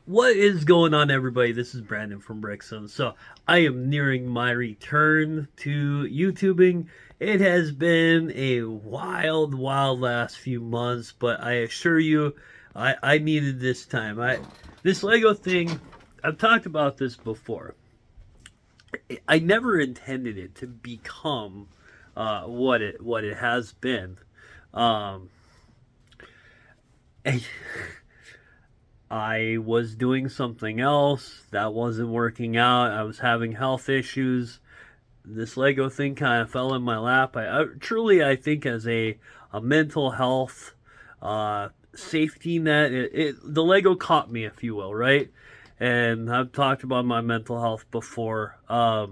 What is going on, everybody? This is Brandon from Brickson. So, I am nearing my return to YouTubing. It has been a wild last few months, but I assure you, I needed this time. This Lego thing, I've talked about this before. I never intended it to become what it has been. Um, I was doing something else that wasn't working out. I was having health issues. This Lego thing kind of fell in my lap. I think as a mental health safety net, the Lego caught me, if you will, right? And I've talked about my mental health before. But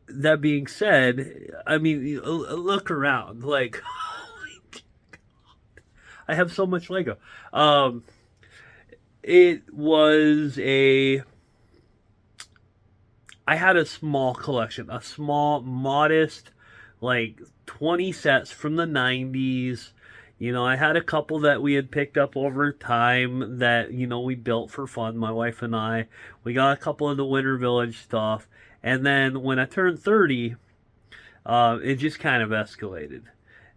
that being said, I mean, look around. Like, I have so much Lego. Um, it was a I had a small collection, a small, modest, like 20 sets from the 90s. I had a couple that we had picked up over time that, we built for fun, my wife and I. We got a couple of the Winter Village stuff. And then when I turned 30, it just kind of escalated.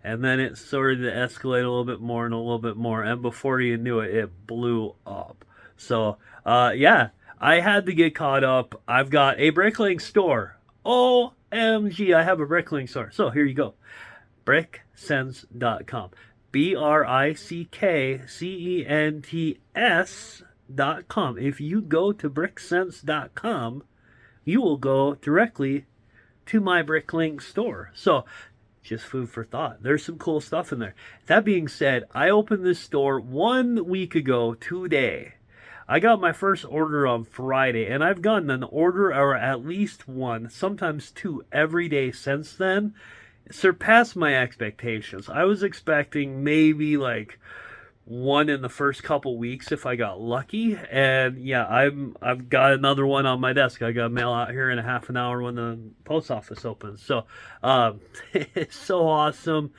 And then it started to escalate a little bit more and a little bit more. And before you knew it, it blew up. So, yeah, I had to get caught up. I've got a bricklaying store. OMG, I have a bricklaying store. So here you go. Bricksense.com. BRICKCENTS.com. If you go to bricksense.com, you will go directly to my bricklaying store. So just food for thought. There's some cool stuff in there. That being said, I opened this store 1 week ago today. I got my first order on Friday, and I've gotten an order or at least one, sometimes two, every day since then. It surpassed my expectations. I was expecting maybe like one in the first couple weeks if I got lucky, and yeah, I've got another one on my desk. I got to mail out here in a half an hour when the post office opens. So it's so awesome.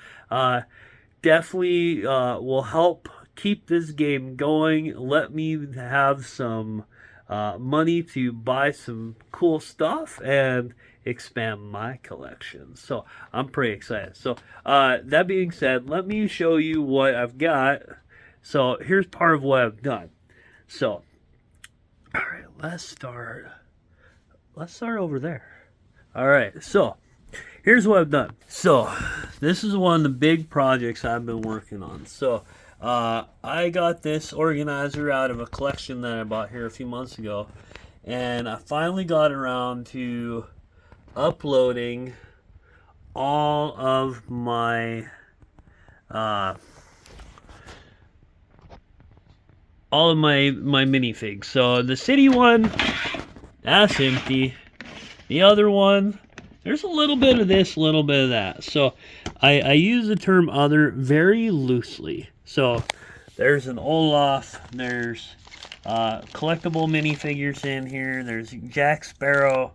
Definitely will help keep this game going. Let me have some money to buy some cool stuff and expand my collection. So I'm pretty excited. So that being said, let me show you what I've got. So here's part of what I've done. So, all right, let's start over there. All right, so here's what I've done. So this is one of the big projects I've been working on. So I got this organizer out of a collection that I bought here a few months ago, and I finally got around to uploading all of my minifigs. So the city one, that's empty. The other one, there's a little bit of this, a little bit of that. So I use the term other very loosely. So there's an Olaf, there's collectible minifigures in here, there's Jack Sparrow.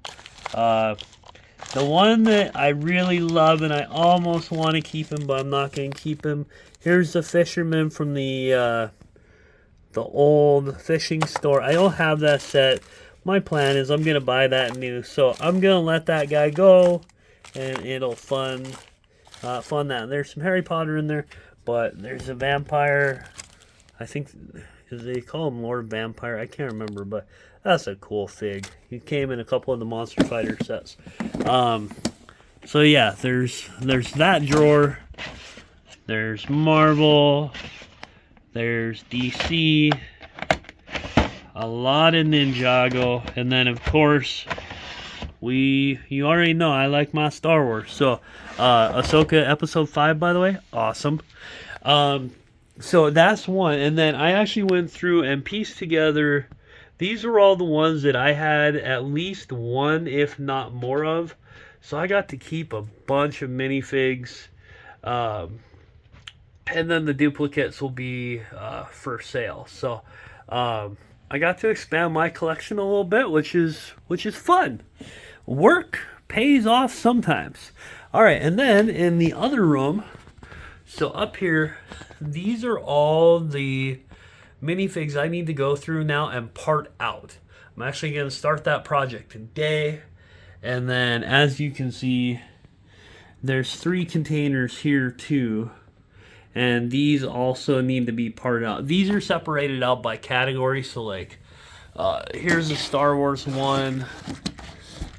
The one that I really love and I almost want to keep him, but I'm not going to keep him. Here's the fisherman from the old fishing store. I don't have that set. My plan is I'm going to buy that new. So I'm going to let that guy go, and it'll fun that. There's some Harry Potter in there, but there's a vampire. I think they call him Lord Vampire. I can't remember, but that's a cool fig. He came in a couple of the Monster Fighter sets. So yeah, there's that drawer. There's Marvel. There's DC, a lot of Ninjago, and then of course, you already know I like my Star Wars. So, Ahsoka Episode 5, by the way, awesome. So that's one, and then I actually went through and pieced together, these are all the ones that I had at least one, if not more of. So I got to keep a bunch of minifigs. And then the duplicates will be for sale. So I got to expand my collection a little bit, which is fun. Work pays off sometimes. All right, and then in the other room, so up here, these are all the minifigs I need to go through now and part out. I'm actually going to start that project today. And then, as you can see, there's 3 containers here too. And these also need to be parted out. These are separated out by category. So like, here's a Star Wars one.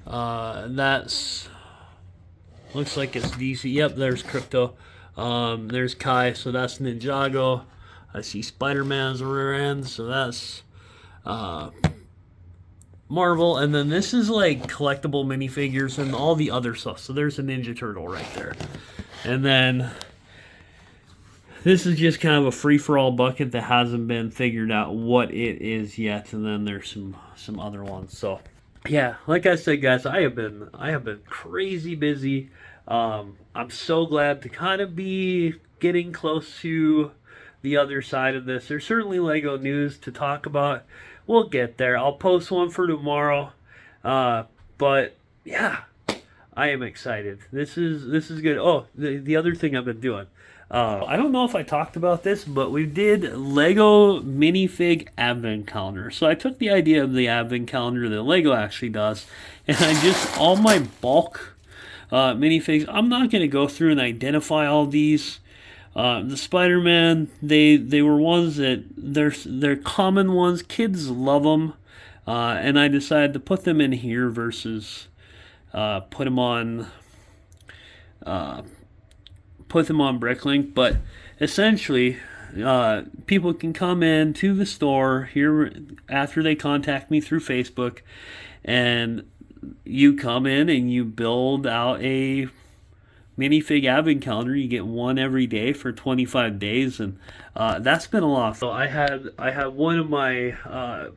That's looks like it's DC. Yep, there's Crypto. There's Kai, so that's Ninjago. I see Spider-Man's rear end, so that's Marvel. And then this is like collectible minifigures and all the other stuff. So there's a Ninja Turtle right there. And then this is just kind of a free-for-all bucket that hasn't been figured out what it is yet. And then there's some other ones. So yeah, like I said, guys, I have been crazy busy. I'm so glad to kind of be getting close to the other side of this. There's certainly Lego news to talk about. We'll get there. I'll post one for tomorrow. But yeah, I am excited. This is good. Oh, the other thing I've been doing. I don't know if I talked about this, but we did Lego minifig advent calendar. So I took the idea of the advent calendar that Lego actually does, and I just, all my bulk minifigs, I'm not going to go through and identify all these. The Spider-Man, they were ones that, they're common ones. Kids love them. And I decided to put them in here versus put them on Bricklink. But essentially, people can come in to the store here after they contact me through Facebook, and you come in and you build out a minifig advent calendar. You get one every day for 25 days, and that's been a lot. So I had one of my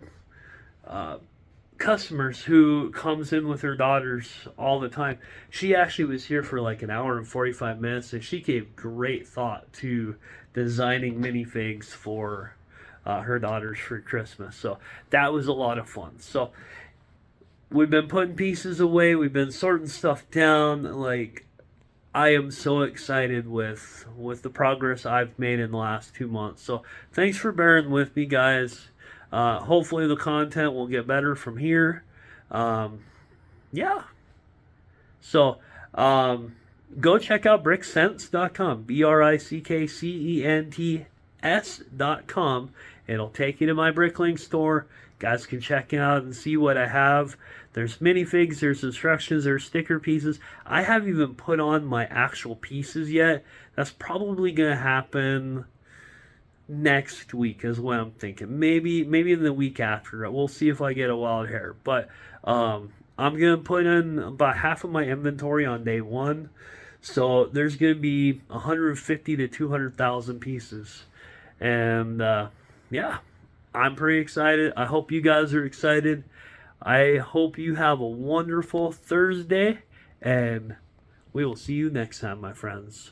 customers who comes in with her daughters all the time. She actually was here for like an hour and 45 minutes, and she gave great thought to designing minifigs for her daughters for Christmas. So that was a lot of fun. So we've been putting pieces away. We've been sorting stuff down. Like, I am so excited with the progress I've made in the last 2 months. So thanks for bearing with me, guys. Hopefully the content will get better from here. Yeah. So go check out brickcents.com. BRICKCENTS.com. It'll take you to my Bricklink store. Guys can check it out and see what I have. There's minifigs, there's instructions, there's sticker pieces. I haven't even put on my actual pieces yet. That's probably going to happen next week is what I'm thinking. Maybe in the week after. We'll see if I get a wild hair. But I'm going to put in about half of my inventory on day one. So there's going to be 150 to 200,000 pieces. And yeah, I'm pretty excited. I hope you guys are excited. I hope you have a wonderful Thursday, and we will see you next time, my friends.